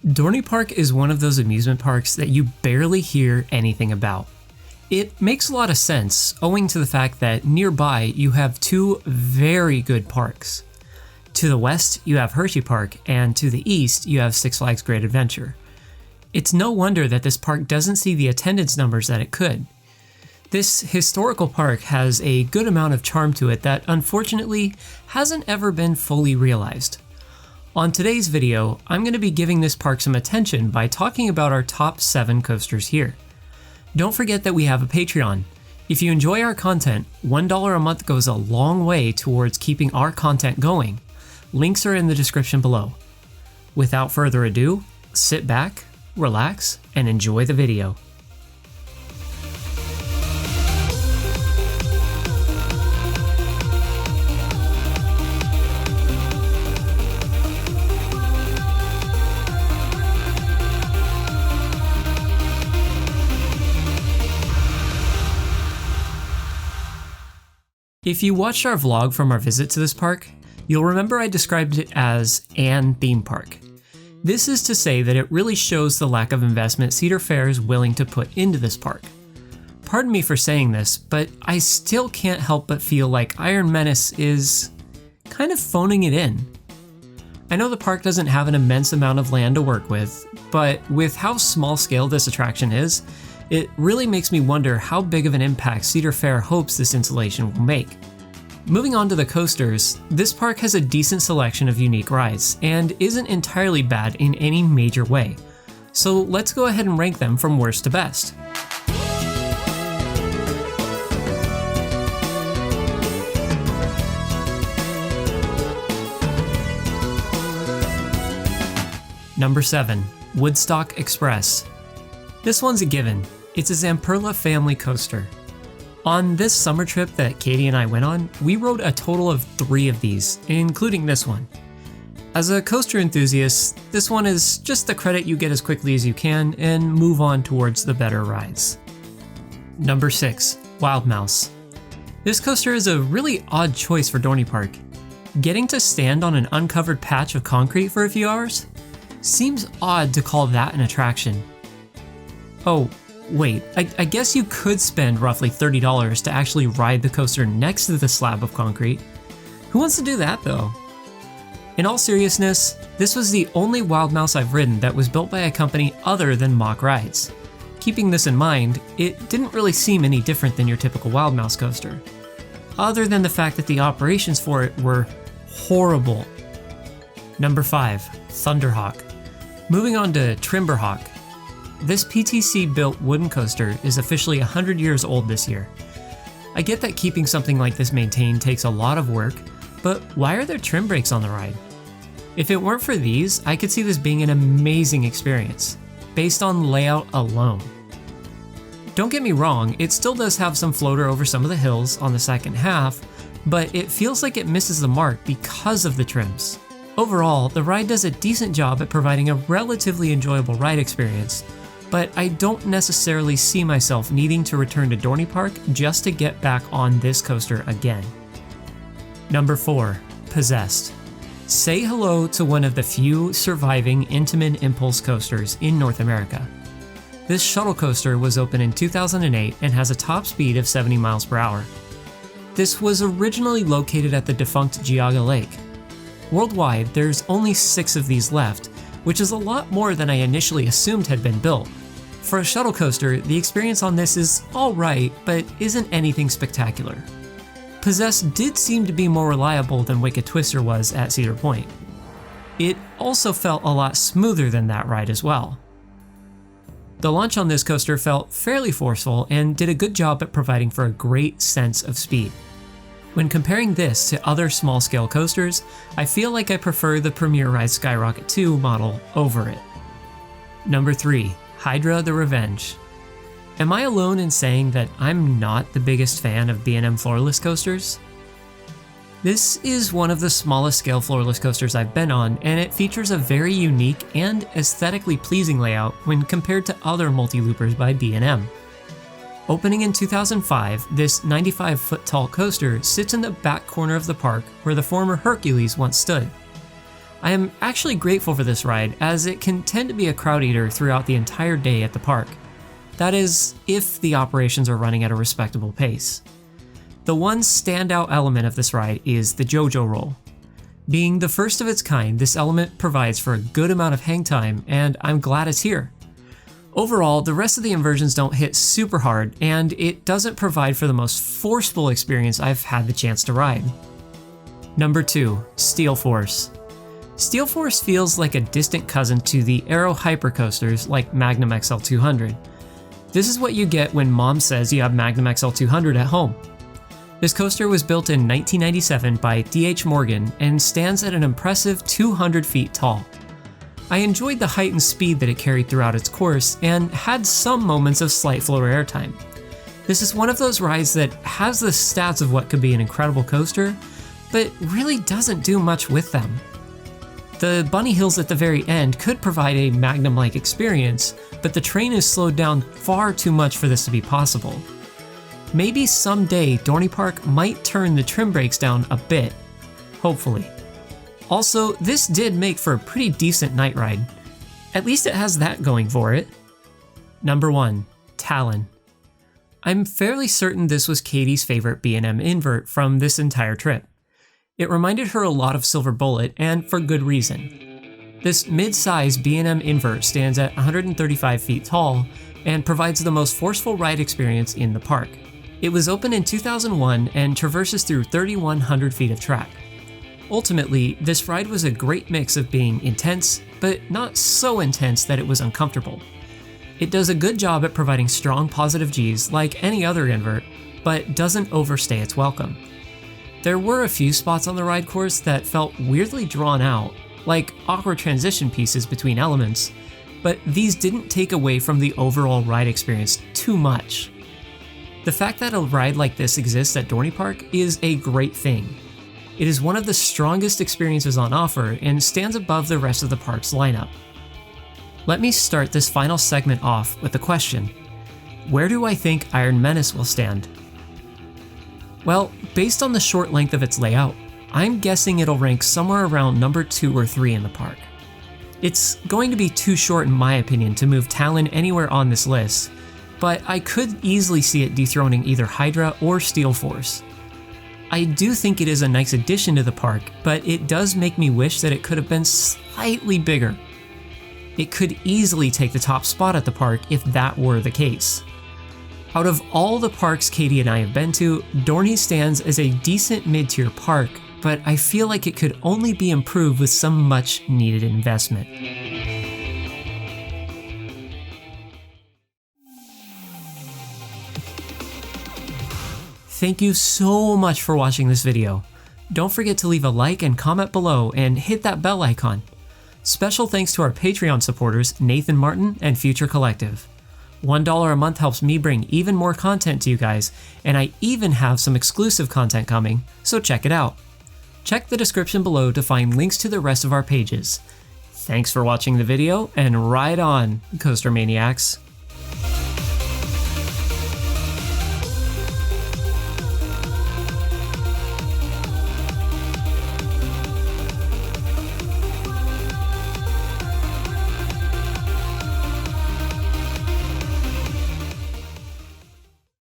Dorney Park is one of those amusement parks that you barely hear anything about. It makes a lot of sense, owing to the fact that nearby you have two very good parks. To the west, you have Hershey Park, and to the east, you have Six Flags Great Adventure. It's no wonder that this park doesn't see the attendance numbers that it could. This historical park has a good amount of charm to it that unfortunately hasn't ever been fully realized. On today's video, I'm going to be giving this park some attention by talking about our top 7 coasters here. Don't forget that we have a Patreon. If you enjoy our content, $1 a month goes a long way towards keeping our content going. Links are in the description below. Without further ado, sit back, relax, and enjoy the video. If you watched our vlog from our visit to this park, you'll remember I described it as an theme park. This is to say that it really shows the lack of investment Cedar Fair is willing to put into this park. Pardon me for saying this, but I still can't help but feel like Iron Menace is kind of phoning it in. I know the park doesn't have an immense amount of land to work with, but with how small scale this attraction is, it really makes me wonder how big of an impact Cedar Fair hopes this installation will make. Moving on to the coasters, this park has a decent selection of unique rides, and isn't entirely bad in any major way. So let's go ahead and rank them from worst to best. Number 7, Woodstock Express. This one's a given. It's a Zamperla family coaster. On this summer trip that Katie and I went on, we rode a total of 3 of these, including this one. As a coaster enthusiast, this one is just the credit you get as quickly as you can and move on towards the better rides. Number 6, Wild Mouse. This coaster is a really odd choice for Dorney Park. Getting to stand on an uncovered patch of concrete for a few hours? Seems odd to call that an attraction. Oh, wait, I guess you could spend roughly $30 to actually ride the coaster next to the slab of concrete. Who wants to do that though? In all seriousness, this was the only Wild Mouse I've ridden that was built by a company other than Mock Rides. Keeping this in mind, it didn't really seem any different than your typical Wild Mouse coaster, other than the fact that the operations for it were horrible. Number 5, Thunderhawk. Moving on to Timberhawk. This PTC-built wooden coaster is officially 100 years old this year. I get that keeping something like this maintained takes a lot of work, but why are there trim brakes on the ride? If it weren't for these, I could see this being an amazing experience, based on layout alone. Don't get me wrong, it still does have some floater over some of the hills on the second half, but it feels like it misses the mark because of the trims. Overall, the ride does a decent job at providing a relatively enjoyable ride experience, but I don't necessarily see myself needing to return to Dorney Park just to get back on this coaster again. Number 4, Possessed. Say hello to one of the few surviving Intamin Impulse coasters in North America. This shuttle coaster was opened in 2008 and has a top speed of 70 miles per hour. This was originally located at the defunct Geauga Lake. Worldwide, there's only 6 of these left, which is a lot more than I initially assumed had been built. For a shuttle coaster, the experience on this is alright, but isn't anything spectacular. Possessed did seem to be more reliable than Wicked Twister was at Cedar Point. It also felt a lot smoother than that ride as well. The launch on this coaster felt fairly forceful and did a good job at providing for a great sense of speed. When comparing this to other small-scale coasters, I feel like I prefer the Premier Ride Skyrocket 2 model over it. Number 3, Hydra the Revenge. Am I alone in saying that I'm not the biggest fan of B&M floorless coasters? This is one of the smallest scale floorless coasters I've been on, and it features a very unique and aesthetically pleasing layout when compared to other multi-loopers by B&M. Opening in 2005, this 95-foot tall coaster sits in the back corner of the park where the former Hercules once stood. I am actually grateful for this ride, as it can tend to be a crowd eater throughout the entire day at the park. That is, if the operations are running at a respectable pace. The one standout element of this ride is the JoJo roll. Being the first of its kind, this element provides for a good amount of hang time, and I'm glad it's here. Overall, the rest of the inversions don't hit super hard, and it doesn't provide for the most forceful experience I've had the chance to ride. Number 2, Steel Force. Steel Force feels like a distant cousin to the Aero hypercoasters like Magnum XL200. This is what you get when mom says you have Magnum XL200 at home. This coaster was built in 1997 by D.H. Morgan and stands at an impressive 200 feet tall. I enjoyed the height and speed that it carried throughout its course and had some moments of slight floor airtime. This is one of those rides that has the stats of what could be an incredible coaster, but really doesn't do much with them. The bunny hills at the very end could provide a Magnum-like experience, but the train is slowed down far too much for this to be possible. Maybe someday Dorney Park might turn the trim brakes down a bit, hopefully. Also, this did make for a pretty decent night ride. At least it has that going for it. Number 1, Talon. I'm fairly certain this was Katie's favorite B&M invert from this entire trip. It reminded her a lot of Silver Bullet, and for good reason. This mid-size B&M invert stands at 135 feet tall and provides the most forceful ride experience in the park. It was opened in 2001 and traverses through 3,100 feet of track. Ultimately, this ride was a great mix of being intense, but not so intense that it was uncomfortable. It does a good job at providing strong positive Gs like any other invert, but doesn't overstay its welcome. There were a few spots on the ride course that felt weirdly drawn out, like awkward transition pieces between elements, but these didn't take away from the overall ride experience too much. The fact that a ride like this exists at Dorney Park is a great thing. It is one of the strongest experiences on offer and stands above the rest of the park's lineup. Let me start this final segment off with a question. Where do I think Iron Menace will stand? Well, based on the short length of its layout, I'm guessing it'll rank somewhere around number 2 or 3 in the park. It's going to be too short in my opinion to move Talon anywhere on this list, but I could easily see it dethroning either Hydra or Steel Force. I do think it is a nice addition to the park, but it does make me wish that it could have been slightly bigger. It could easily take the top spot at the park if that were the case. Out of all the parks Katie and I have been to, Dorney stands as a decent mid-tier park, but I feel like it could only be improved with some much needed investment. Thank you so much for watching this video. Don't forget to leave a like and comment below and hit that bell icon. Special thanks to our Patreon supporters Nathan Martin and Future Collective. $1 a month helps me bring even more content to you guys, and I even have some exclusive content coming, so check it out. Check the description below to find links to the rest of our pages. Thanks for watching the video, and ride on, Coaster Maniacs!